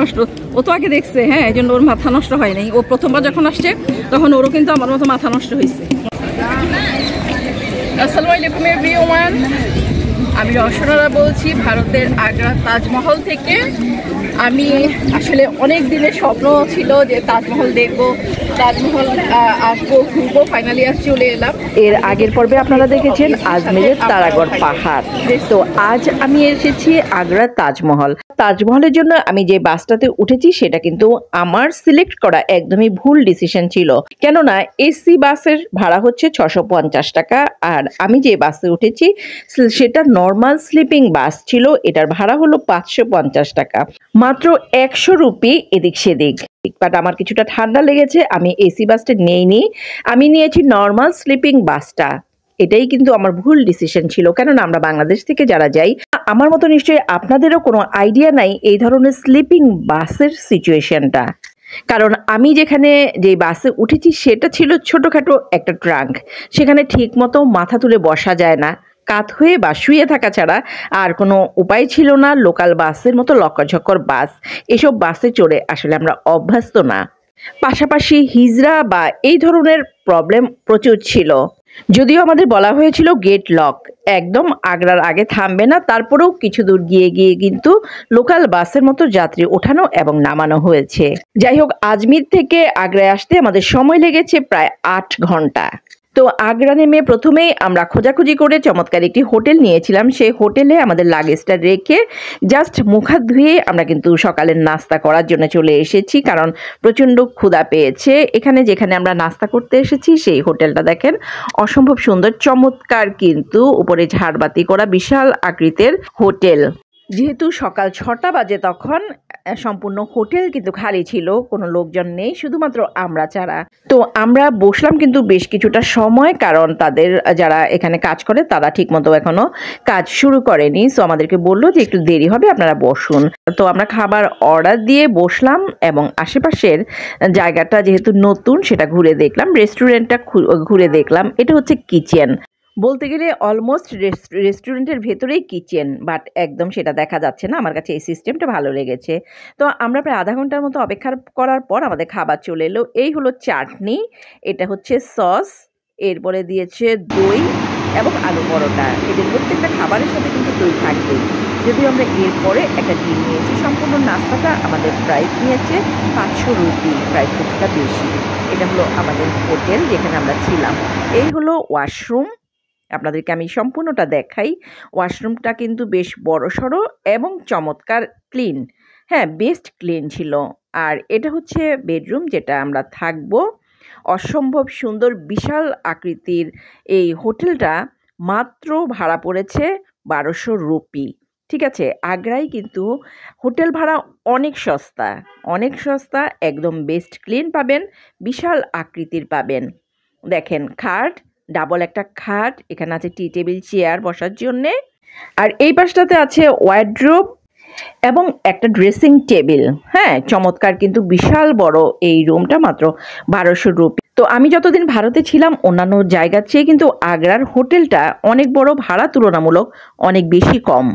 নষ্ট ও তো আগে দেখছে, হ্যাঁ, এই জন্য ওর মাথা নষ্ট হয় নাই। ও প্রথমবার যখন আসছে তখন ওরও কিন্তু আমার মতো মাথা নষ্ট হয়েছে। আসসালামু আলাইকুম এভরিওয়ান, আমি রসনারা বলছি ভারতের আগ্রা তাজমহল থেকে। আমি আসলে অনেক দিনের স্বপ্ন ছিল যে তাজমহল দেখবো, তাজমহল আসবো, ঘুরবো। ফাইনালি আজ চলে এলাম। এর আগের পর্বে আপনারা দেখেছেন আজমেরের তারাগড় পাহাড়। তো আজ আমি এসেছি আগ্রা তাজমহল। তাজমহলের জন্য আমি যে বাসটাতে উঠেছি সেটা কিন্তু আমার সিলেক্ট করা একদমই ভুল ডিসিশন ছিল, কেননা এসি বাসের ভাড়া হচ্ছে 650 টাকা, আর আমি যে বাসে উঠেছি সেটা নর্মাল স্লিপিং বাস ছিল, এটার ভাড়া হলো 550 টাকা, মাত্র 100 রুপি এদিক সেদিক। বাট আমার কিছুটা ঠান্ডা লেগেছে, আমি এসি বাসটা নেইনি, আমি নিয়েছি নর্মাল স্লিপিং বাসটা। এটাই কিন্তু আমার ভুল ডিসিশন ছিল, কেননা আমরা বাংলাদেশ থেকে যারা যাই, আমার মতো নিশ্চয়ই আপনাদেরও কোনো আইডিয়া নাই এই ধরনের স্লিপিং বাসের সিচুয়েশনটা। কারণ আমি যেখানে যে বাসে উঠেছি সেটা ছিল ছোটোখাটো একটা ট্রাঙ্ক, সেখানে ঠিক মতো মাথা তুলে বসা যায় না, কাত হয়ে বা শুয়ে থাকা ছাড়া আর কোনো উপায় ছিল না। লোকাল বাসের মতো লক্করঝক্কর বাস, এসব বাসে চড়ে আসলে আমরা অভ্যস্ত না। পাশাপাশি হিজড়া বা এই ধরনের প্রবলেম প্রচুর ছিল। যদিও আমাদের বলা হয়েছিল গেট লক, একদম আগ্রার আগে থামবে না, তারপরেও কিছু দূর গিয়ে গিয়ে কিন্তু লোকাল বাসের মতো যাত্রী ওঠানো এবং নামানো হয়েছে। যাই হোক, আজমির থেকে আগ্রায় আসতে আমাদের সময় লেগেছে প্রায় 8 ঘন্টা। তো আগ্রা নেমে প্রথমেই আমরা খোঁজাখুঁজি করে চমৎকার একটি হোটেল নিয়েছিলাম। সেই হোটেলে আমাদের লাগেজটা রেখে জাস্ট মুখ হাত ধুয়ে আমরা কিন্তু সকালের নাস্তা করার জন্য চলে এসেছি, কারণ প্রচণ্ড ক্ষুধা পেয়েছে। এখানে যেখানে আমরা নাস্তা করতে এসেছি সেই হোটেলটা দেখেন, অসম্ভব সুন্দর, চমৎকার, কিন্তু উপরে ঝাড়বাতি করা বিশাল আকৃতির হোটেল। যেহেতু সকাল 6টা বাজে তখন সম্পূর্ণ হোটেল কিন্তু খালি ছিল, কোনো লোকজন নেই, শুধুমাত্র আমরা ছাড়া। তো আমরা বসলাম কিন্তু বেশ কিছুটা সময়, কারণ তাদের যারা এখানে কাজ করে তারা ঠিকমতো এখনো কাজ শুরু করেনি। সো আমাদেরকে বললো যে একটু দেরি হবে, আপনারা বসুন। তো আমরা খাবার অর্ডার দিয়ে বসলাম এবং আশেপাশের জায়গাটা যেহেতু নতুন সেটা ঘুরে দেখলাম, রেস্টুরেন্টটা ঘুরে দেখলাম। এটা হচ্ছে কিচেন, বলতে গেলে অলমোস্ট রেস্টুরেন্টের ভেতরেই কিচেন, বাট একদম সেটা দেখা যাচ্ছে না। আমার কাছে এই সিস্টেমটা ভালো লেগেছে। তো আমরা প্রায় আধা ঘন্টার মতো অপেক্ষা করার পর আমাদের খাবার চলে এলো। এই হলো চাটনি, এটা হচ্ছে সস, এরপরে দিয়েছে দই এবং আলু পরোটা। এদের প্রত্যেকটা খাবারের সাথে কিন্তু দই থাকবেই। যদিও আমরা এরপরে একটা ডিম নিয়েছি। সম্পূর্ণ নাস্তাটা আমাদের প্রাইস নিয়েছে 500 রুপি, প্রাইস কিছুটা বেশি। এটা হলো আমাদের হোটেল যেখানে আমরা ছিলাম। এই হলো ওয়াশরুম, আপনাদেরকে আমি সম্পূর্ণটা দেখাই। ওয়াশরুমটা কিন্তু বেশ বড়সড় এবং চমৎকার ক্লিন, হ্যাঁ, বেস্ট ক্লিন ছিল। আর এটা হচ্ছে বেডরুম যেটা আমরা থাকবো। অসম্ভব সুন্দর বিশাল আকৃতির এই হোটেলটা মাত্র ভাড়া পড়েছে 1200 রুপি। ঠিক আছে, আগ্রায় কিন্তু হোটেল ভাড়া অনেক সস্তা, অনেক সস্তা, একদম বেস্ট ক্লিন পাবেন, বিশাল আকৃতির পাবেন। দেখেন, খাট, ডাবল একটা খাট, এখানে আছে টি টেবিল, চেয়ার বসার জন্যে, আর এই পাশটাতে আছে ওয়ার্ড্রোব এবং একটা ড্রেসিং টেবিল। হ্যাঁ, চমৎকার, কিন্তু বিশাল বড় এই রুমটা, মাত্র 1200 রুপি। তো আমি যতদিন ভারতে ছিলাম অন্যান্য জায়গার চেয়ে কিন্তু আগ্রার হোটেলটা অনেক বড়, ভাড়া তুলনামূলক অনেক বেশি কম।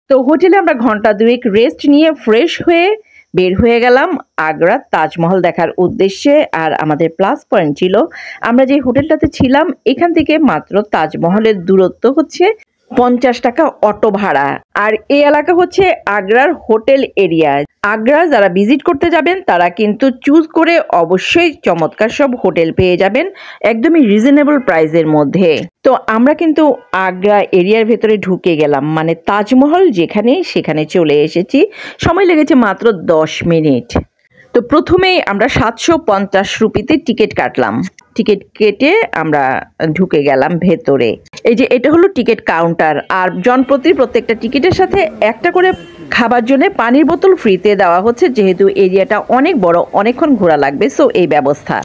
তো হোটেলে আমরা ঘন্টা 2 রেস্ট নিয়ে ফ্রেশ হয়ে বের হয়ে গেলাম আগ্রা তাজমহল দেখার উদ্দেশ্যে। আর আমাদের প্লাস পয়েন্ট ছিল, আমরা যে হোটেলটাতে ছিলাম এখান থেকে মাত্র তাজমহলের দূরত্ব হচ্ছে 50 টাকা অটো ভাড়া। আর এই এলাকা হচ্ছে আগ্রার হোটেল এরিয়া। আগ্রা যারা ভিজিট করতে যাবেন তারা কিন্তু চুজ করে অবশ্যই চমৎকার সব হোটেল পেয়ে যাবেন একদমই রিজনেবল প্রাইসের মধ্যে। তো আমরা কিন্তু আগ্রা এরিয়ার ভেতরে ঢুকে গেলাম, মানে তাজমহল যেখানে সেখানে চলে এসেছি। সময় লেগেছে মাত্র 10 মিনিট। তো প্রথমেই আমরা 750 রুপিতে টিকিট কাটলাম। টিকিট কেটে আমরা ঢুকে গেলাম ভেতরে। এই যে এটা হলো টিকিট কাউন্টার, আর জনপ্রতি প্রত্যেকটা টিকিটের সাথে একটা করে খাবার জন্য পানির বোতল ফ্রিতে দেওয়া হচ্ছে, যেহেতু এরিয়াটা অনেক বড়, অনেকক্ষণ ঘোরা লাগবে, সো এই ব্যবস্থা।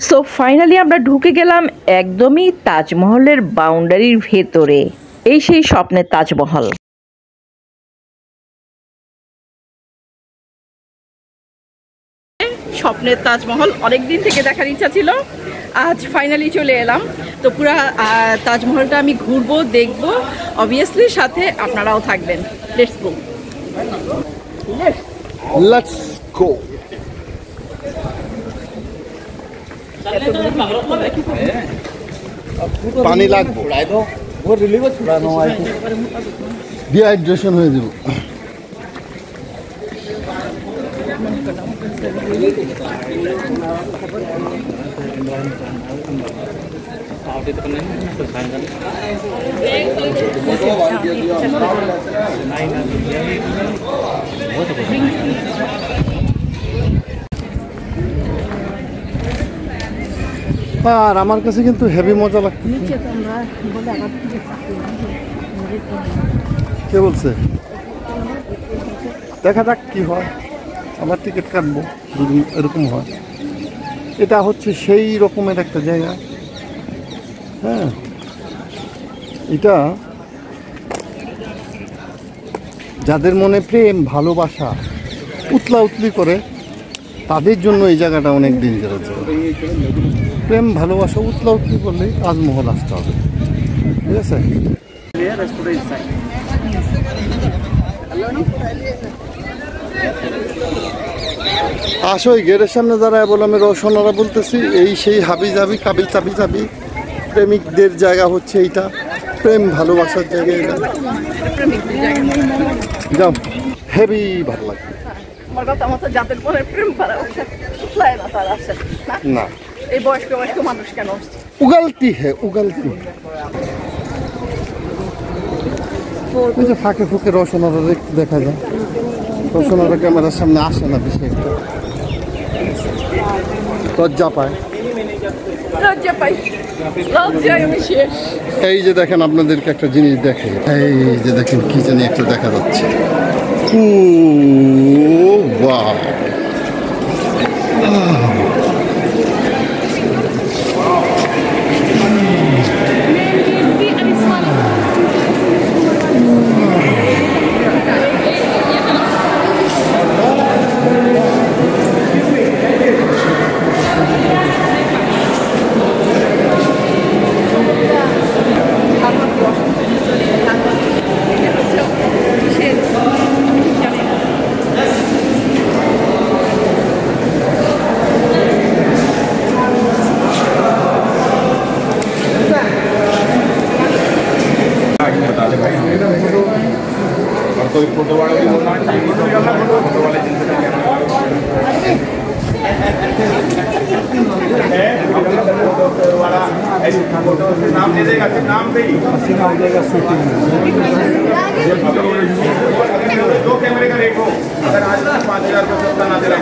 সো ফাইনালি আমরা ঢুকে গেলাম একদমই তাজমহলের বাউন্ডারির ভেতরে। এই সেই স্বপ্নের তাজমহল। স্বপ্নের তাজমহল অনেক দিন থেকে দেখার ইচ্ছা ছিল, আজ ফাইনালি চলে এলাম। তো পুরা তাজমহলটা আমি ঘুরবো, দেখবো, অবভিয়াসলি সাথে আপনারাও থাকবেন। Let's go. গো। পানি লাগবে, ডিহাইড্রেশন হয়ে যাব। আর আমার কাছে কিন্তু হেভি মজা লাগছে। কে বলছে? দেখা যাক কি হয়, আবার টিকিট কাটবো যদি এরকম হয়। এটা হচ্ছে সেই রকমের একটা জায়গা। হ্যাঁ, এটা যাদের মনে প্রেম ভালোবাসা উতলা উতলি করে তাদের জন্য এই জায়গাটা অনেক ডেঞ্জারাস জায়গা। প্রেম ভালোবাসা উতলা উতলি করলেই তাজমহল আসতে হবে, ঠিক আছে? আসো, এই গেটের সামনে দাঁড়ায় বলে আমি রওশনারা বলতেছি, এই সেই হাবি যাবি কাবি চাবি চাবি প্রেমিকদের জায়গা হচ্ছে এইটা, প্রেম ভালোবাসার জায়গা এটা। যাও, হেভি ভালো লাগবে। না, এই বয়স্ক বয়স্ক মানুষ কেন উগালতি হ্যাঁ উগালতি। ওই যে ফাঁকে ফুঁকে রওশনারা দেখা যায়, রওশনারা ক্যামেরার সামনে আসে না বেশি একটা, লজ্জা পায়। এই যে দেখেন, আপনাদেরকে একটা জিনিস দেখে, এই যে দেখেন কি জানি একটা দেখা যাচ্ছে। বাহ, कोई फोटो वाले भी होना चाहिए, फोटो वाले जिनसे नाम दे देगा, सिर्फ नाम से ही पसीना हो जाएगा शूटिंग में। दो कैमरे का रेट हो, अगर आज 5,000 रुपये सबका ना दे रहा।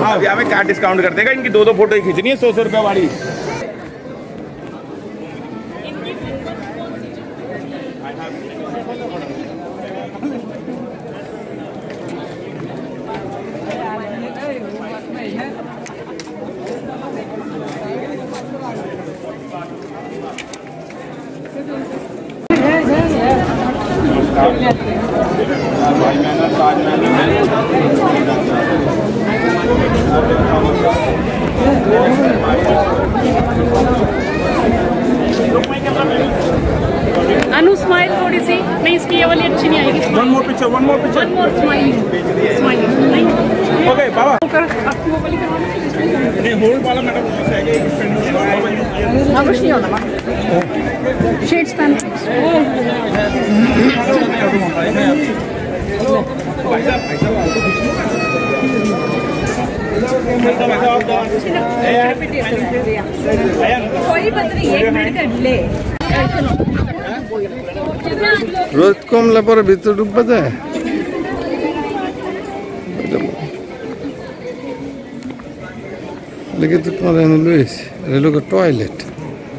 हाँ, अभी हमें क्या डिस्काउंट कर देगा, इनकी 2 फोटो ही खींचनी है 100 रुपये वाली। अनु स्माइल थोड़ी सी नहीं, इसकी ये वाली अच्छी नहीं आएगी। One more picture one more smiling नहीं ओके बाबा आपकी वो वाली करवा नहीं होल्ड वाला मैडम शेड्स पेन রোদ কমলে পরে ভিতরে ঢুকবা যায়। লেগে তো তোমার এনে লুইস লোক টয়লেট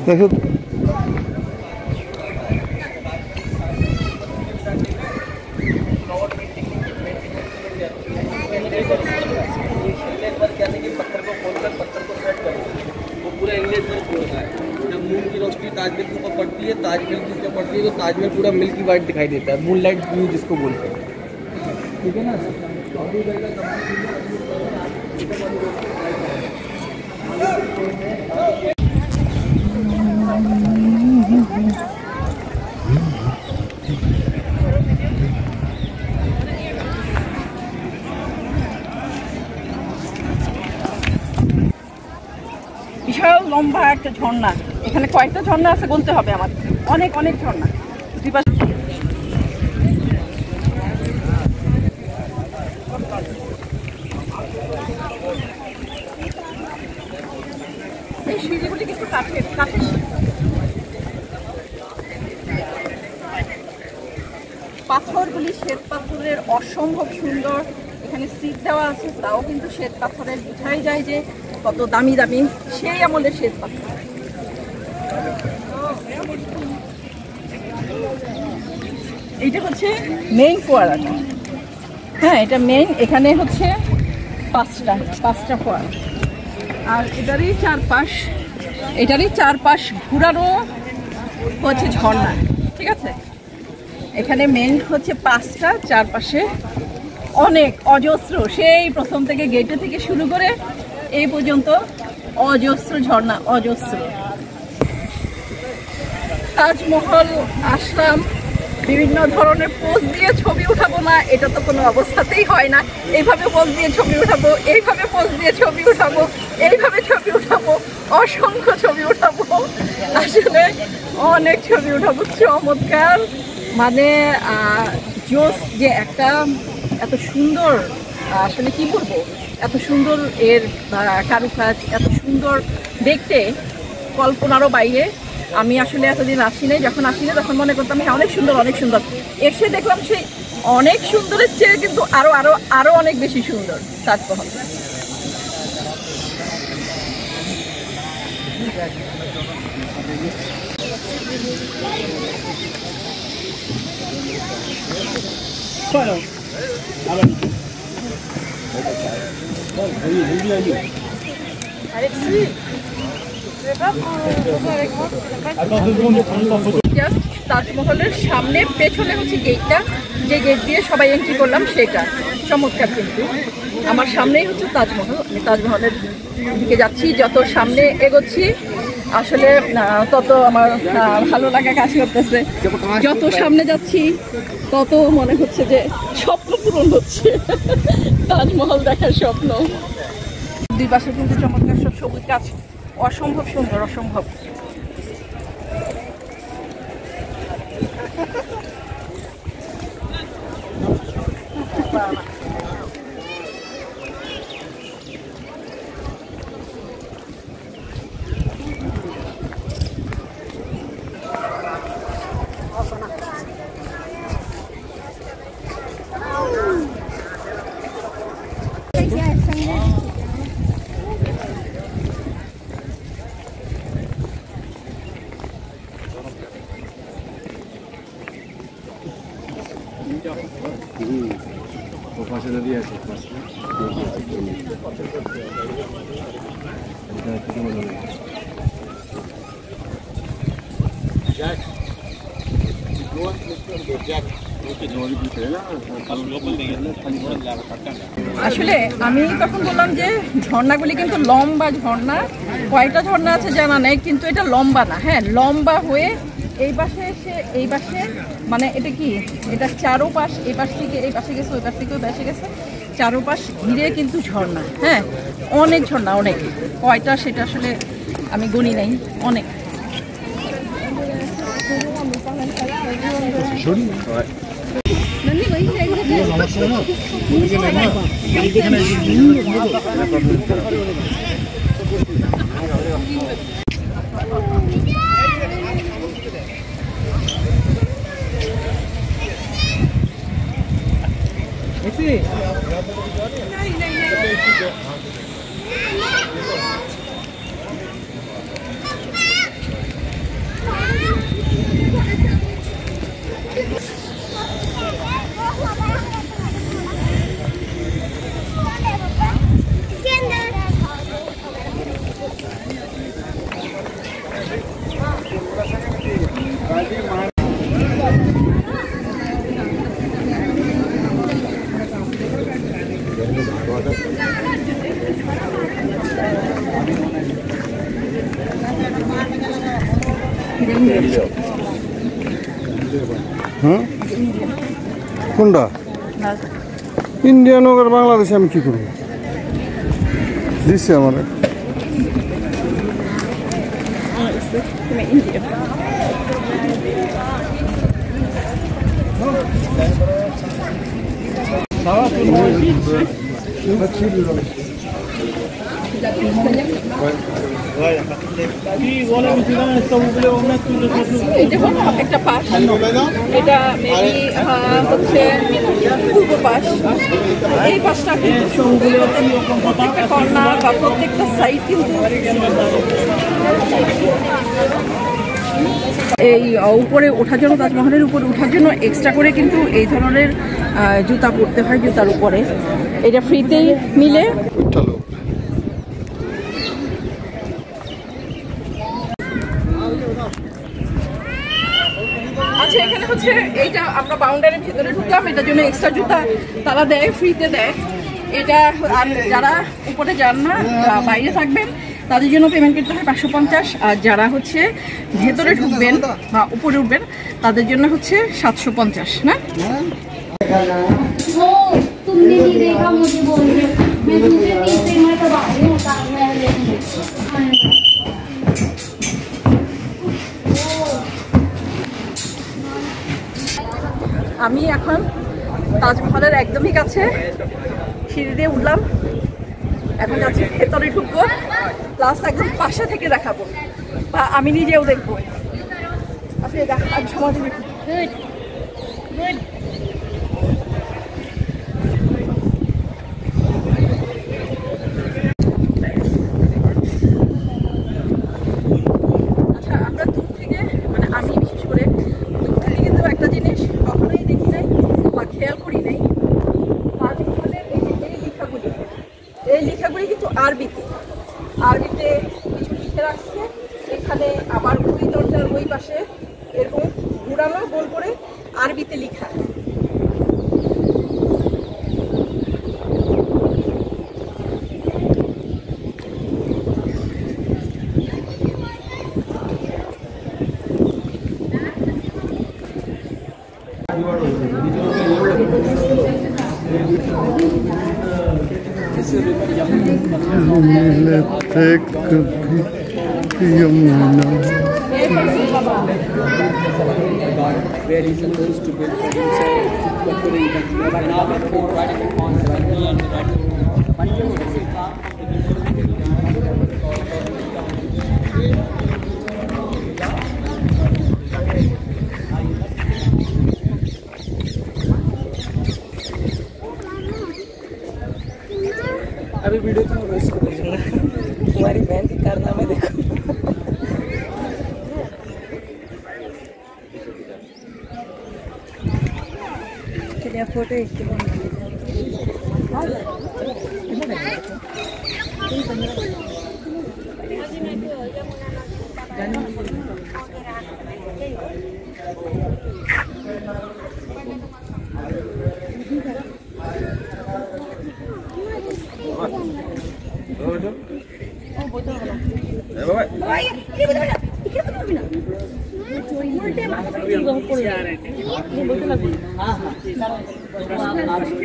দেখো। ताजमहल के ऊपर पड़ती है, ताजमहल की ऊपर पड़ती है तो ताजमहल पूरा मिल्की वाइट दिखाई देता है, मूनलाइट व्यू जिसको बोलते हैं, ठीक है ना। বিশাল লম্বা একটা ঝর্ণা। এখানে কয়েকটা ঝর্ণা আছে বলতে হবে আমার, অনেক অনেক ঝর্ণা দুই পাশে। এই সিঁড়িগুলি কিন্তু কাঠের কাঠের পাথরগুলি শ্বেত পাথরের, অসম্ভব সুন্দর। এখানে সিট দেওয়া আছে, তাও কিন্তু শ্বেত পাথরের, বোঝাই যায় যে কত দামি দামি সেই আমলের শ্বেত পাথর। এইটা হচ্ছে মেইন ফোয়ারাটা। হ্যাঁ, এটা মেইন। এখানে হচ্ছে পাঁচটা ফোয়ারা, আর এটারই চারপাশ ঘুরানো হচ্ছে ঝর্ণা। ঠিক আছে, এখানে মেইন হচ্ছে 5টা, চারপাশে অনেক অজস্র, সেই প্রথম থেকে গেটে থেকে শুরু করে এই পর্যন্ত অজস্র ঝর্ণা, অজস্র। তাজমহল আসলাম, বিভিন্ন ধরনের পোজ দিয়ে ছবি উঠাবো না, এটা তো কোনো অবস্থাতেই হয় না। এইভাবে পোজ দিয়ে ছবি উঠাবো, এইভাবে পোজ দিয়ে ছবি উঠাবো, এইভাবে ছবি উঠাবো, অসংখ্য ছবি উঠাবো, আসলে অনেক ছবি উঠাবো। চমৎকার, মানে জোস যে একটা এত সুন্দর, আসলে কি বলবো, এত সুন্দর এর কারুকাজ, এত সুন্দর দেখতে, কল্পনারও বাইরে। আমি আসলে এতদিন আসিনি, যখন আসিনি তখন মনে করতাম হ্যাঁ অনেক সুন্দর অনেক সুন্দর, এসে দেখলাম সেই অনেক সুন্দরের চেয়ে কিন্তু আরো আরো আরো অনেক বেশি সুন্দর তাজমহল। তাজমহলের সামনে পেছনে হচ্ছে গেটটা, যে গেট দিয়ে সবাই এন্ট্রি করলাম সেটা চমৎকার। কিন্তু আমার সামনেই হচ্ছে তাজমহল, আমি তাজমহলের দিকে যাচ্ছি। যত সামনে এগোচ্ছি আসলে তত আমার ভালো লাগা কাজ করতেছে। যত সামনে যাচ্ছি তত মনে হচ্ছে যে স্বপ্ন পূরণ হচ্ছে, তাজমহল দেখার স্বপ্ন। দুই পাশে কিন্তু চমৎকার সব সবুজ গাছ, অসম্ভব সুন্দর, অসম্ভব। আসলে আমি তখন বললাম যে ঝর্ণাগুলি কিন্তু লম্বা ঝর্ণা, কয়টা ঝর্ণা আছে জানা নেই, কিন্তু এটা লম্বা না। হ্যাঁ, লম্বা হয়ে এই পাশে এসে এই পাশে, মানে এটা কি, এটা চারোপাশ, এই পাশ থেকে এই পাশে গেছে, ওই পাশ থেকে ওই পাশে গেছে, চারোপাশ ঘিরে কিন্তু ঝর্ণা। হ্যাঁ, অনেক ঝর্ণা, অনেক। কয়টা সেটা আসলে আমি গুনি নাই, অনেক। হ্যাঁ, কোনটা ইন্ডিয়ান হোক আর বাংলাদেশে আমি কি করবো, দিচ্ছে আমার তুমি ইন্ডিয়া এটা হলো একটা পাশ, এটা মেবি হচ্ছে পূর্ব পাশ। এই পাশটা কিন্তু প্রত্যেকটা কর্নার বা প্রত্যেকটা সাইড কিন্তু এই উপরে ওঠার জন্য, তাজমহলের উপরে ওঠার জন্য এক্সট্রা করে কিন্তু এই ধরনের জুতা পরতে হয় জুতার উপরে। এটা ফ্রিতেই মিলে। আচ্ছা, এখানে হচ্ছে এইটা আমরা বাউন্ডারির ভিতরে ঢুকলাম, এটার জন্য এক্সট্রা জুতা তারা দেয়, ফ্রিতে দেয়। এটা যারা উপরে যান না, বাইরে থাকবেন, তাদের জন্য পেমেন্ট করতে হয় 550। আর যারা হচ্ছে ভেতরে ঢুকবেন বা উপরে উঠবেন তাদের জন্য হচ্ছে 750 না। तुमने नहीं देखा मुझे बोल रहे, मैं तुमसे 3 मरतबा आई हूं ताजमहल देखने। আমি এখন তাজমহলের একদমই কাছে সিঁড়ি দিয়ে উঠলাম, এখন যাচ্ছি ভেতরে ঢুকবো, প্লাস একদম পাশে থেকে দেখাবো বা আমি নিজেও দেখবো। আসলে আমি সমাজে আরবিতে কিছু লিখে রাখছে। এখানে আবার ওই দরজার ওই পাশে এরকম ঘুরানো গোল করে আরবিতে লেখা। Where he's supposed to build for himself, but now we're writing upon अभी वीडियो तो रोज को भेजना, तुम्हारी बहन की कारनामे देखो। चलिए फोटो एक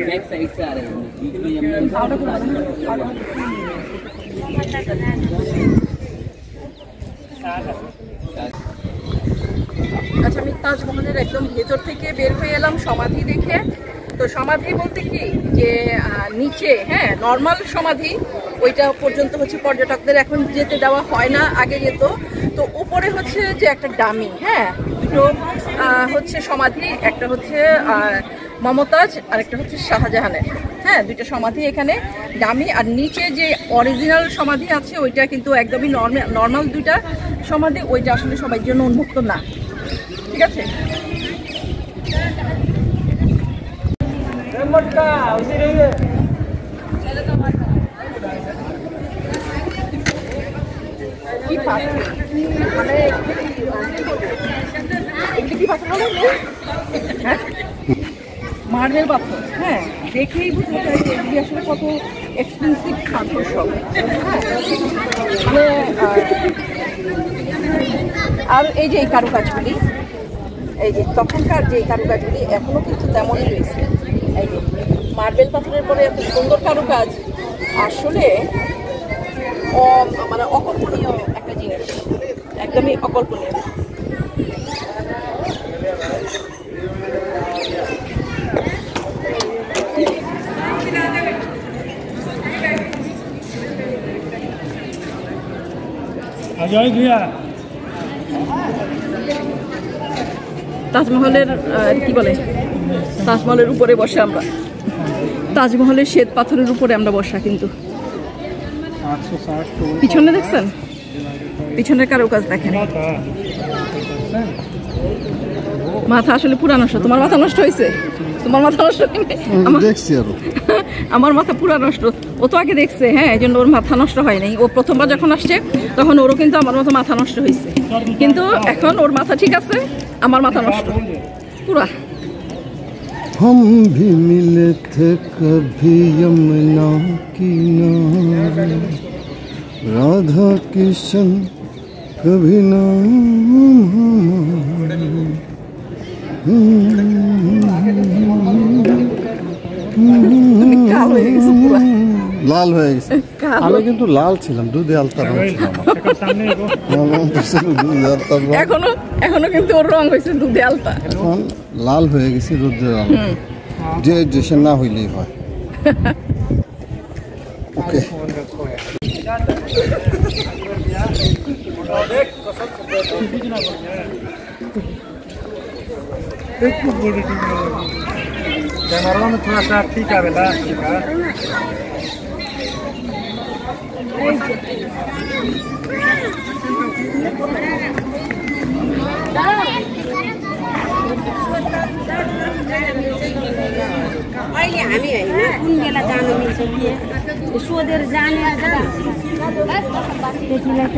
बैक साइड से आ रहे हैं। আচ্ছা, আমি তাজমহলের একদম ভেতর থেকে বের হয়ে এলাম সমাধি দেখে। তো সমাধি বলতে কি যে নিচে, হ্যাঁ, নর্মাল সমাধি ওইটা পর্যন্ত হচ্ছে পর্যটকদের এখন যেতে দেওয়া হয় না, আগে যেত। তো উপরে হচ্ছে যে একটা ডামি, হ্যাঁ, দুটো হচ্ছে সমাধি, একটা হচ্ছে মমতাজ আর একটা হচ্ছে শাহজাহানের, হ্যাঁ, দুইটা সমাধি এখানে ডামি। আর নিচে যে অরিজিনাল সমাধি আছে ওইটা কিন্তু একদমই নর্মাল দুইটা সমাধি, ওইটা আসলে সবার জন্য উন্মুক্ত না। ঠিক আছে, কি পাথর, মানে এগুলি কি পাথর বলে? হ্যাঁ, মার্বেল পাথর। হ্যাঁ, দেখেই বুঝতে পারি যে এগুলি আসলে কত এক্সপেন্সিভ পাথর সব। আর এই যে এই কারুকাজগুলি, এই যে তখনকার যে কারুকাজগুলি এখনো কিন্তু তেমনই রয়েছে। এই যে মার্বেল পাথরের পরে এত সুন্দর কারুকাজ, আসলে মানে অকল্পনীয় একটা জিনিস একদমই অকল্পনীয়। তাজমহলের কি বলে, তাজমহলের উপরে বসে আমরা, তাজমহলের শ্বেত পাথরের উপরে আমরা বসা। কিন্তু পিছনে দেখছেন, পিছনের কারুকাজ দেখেন। মাথা আসলে পুরা নষ্ট। তোমার মাথা নষ্ট হয়েছে? তোমার মাথা নষ্ট দেখছি আরো আমার মাথা পুরা নষ্ট। ও তো আগে দেখছে, হ্যাঁ, এই জন্য ওর মাথা নষ্ট হয় নাই। ও প্রথমবার যখন আসছে তখন ওরও কিন্তু আমার মতো মাথা নষ্ট হয়েছে, কিন্তু এখন ওর মাথা ঠিক আছে, আমার মাথা নষ্ট পুরা। हम भी मिले थे कभी यमुना किनारे, राधा किशन कभी नाम লাল হয়ে গেছে। আমি কিন্তু লাল ছিলাম, দুধে আলতা রং ছিলাম। এখনো কিন্তু ওর রং হয়েছে দুধে আলতা। এখন লাল হয়ে গেছে রোদ্রের আলো, যে দেশে না হইলেই হয়। ওকে, कैमरा में थोड़ा सा ठीक है बेटा, ठीक है। अहिले हामी होइन कुन बेला जानु मिल्छ के सोधेर जाने त्यतिलाई त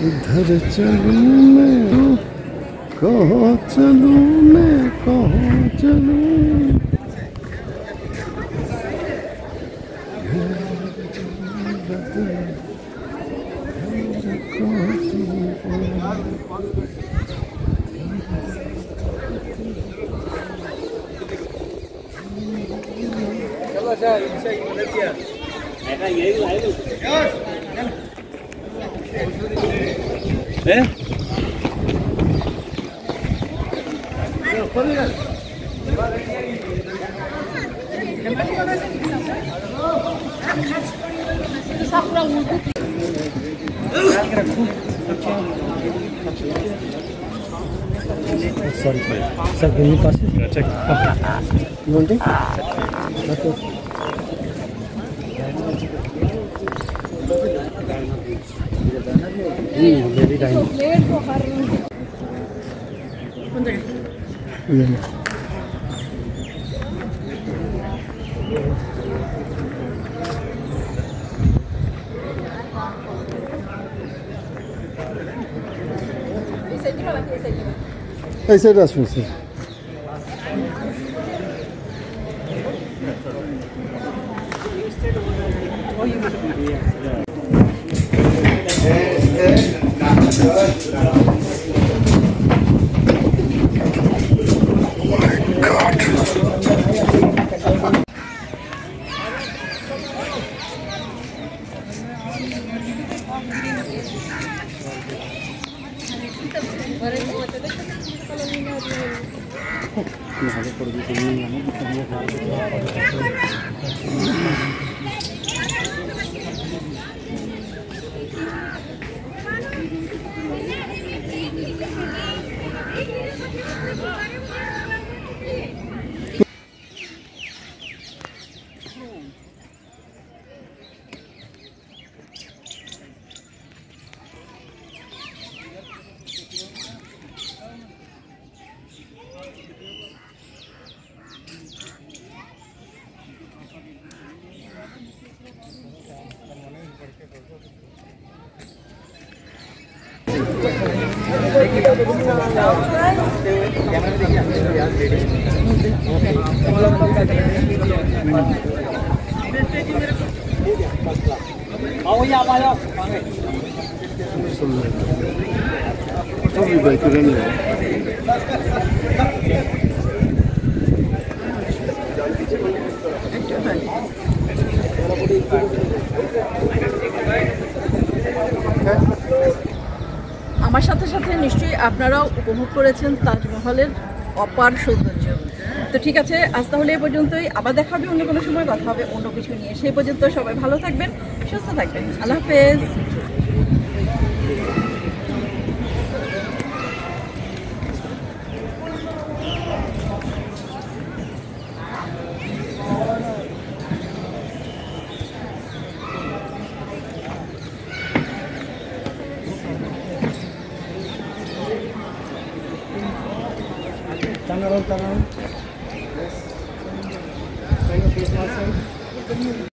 इधर चलूं मैं कहाँ चलूं मैं कहाँ चलूं, Sorry, sir, can you pass it? Check. You want it? Okay. Very tiny. এই সাইডে আসুন স্যার। Tabii belki önemli. আমার সাথে সাথে নিশ্চয়ই আপনারাও উপভোগ করেছেন তাজমহলের অপার সৌন্দর্য। তো ঠিক আছে, আজ তাহলে এই পর্যন্তই। আবার দেখা হবে অন্য কোনো সময়, কথা হবে অন্য কিছু নিয়ে। সেই পর্যন্ত সবাই ভালো থাকবেন, সুস্থ থাকবেন। আল্লাহ হাফেজ। Turn around.